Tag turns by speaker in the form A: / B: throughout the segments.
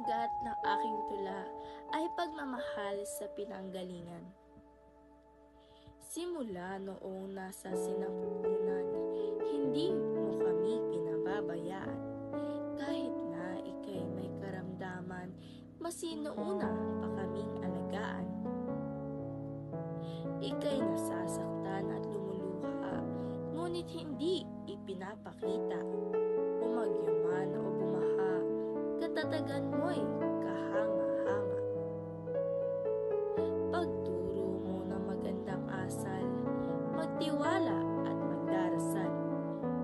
A: ugat ng aking tula ay pagmamahal sa pinanggalingan. Simula noong nasa sinapupunan, hindi mo kami pinababayaan. Kahit na ika'y may karamdaman, masinuuna pa kaming alagaan. Ika'y nasasaktan at lumuluha, ngunit hindi ipinapakita. Umagyuman o bumaha, katatagan mo'y kahanga-hanga. Pagturo mo ng magandang asal, magtiwala at magdarasal.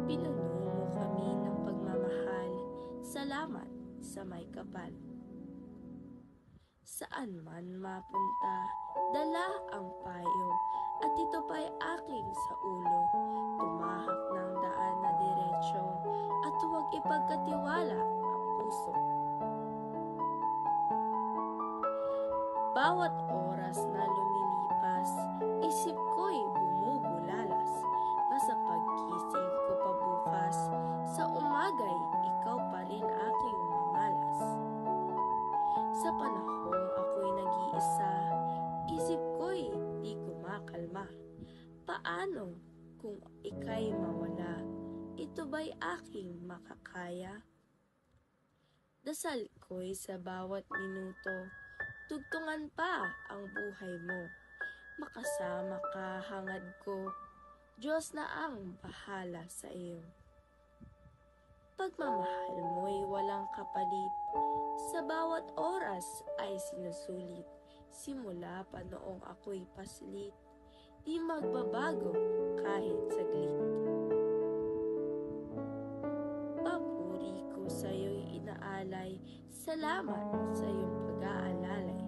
A: Pinuno mo kami ng pagmamahal, salamat sa may kapal. Saan man mapunta, dala ang payo, at ito pa'y aking sa ulo. Tumahak ng daan na diretsyo, at huwag ipagkatiwala ang puso. Bawat oras na lumilipas, isip ko'y bumubulalas. Nasa pagkising ko pa bukas, sa umaga'y ikaw pa rin aking mamalas. Sa panahong ako'y nag-iisa, isip ko'y di kumakalma. Paano kung ika'y mawala? Ito ba'y aking makakaya? Dasal ko'y sa bawat minuto, tugtungan pa ang buhay mo. Makasama ka hangad ko, Diyos na ang bahala sa iyo. Pagmamahal mo'y walang kapalit, sa bawat oras ay sinusulit. Simula pa noong ako'y paslit, di magbabago kahit saglit. Papuri ko sa'yo'y inaalay, salamat sa iyong pag-aalalay.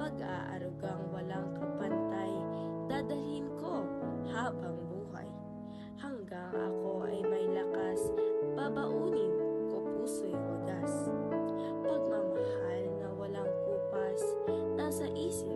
A: Pag-aarugang walang kapantay, dadalhin ko habang buhay. Hanggang ako ay may lakas, babaunin ko puso'y wagas. Pagmamahal na walang kupas, nasa isip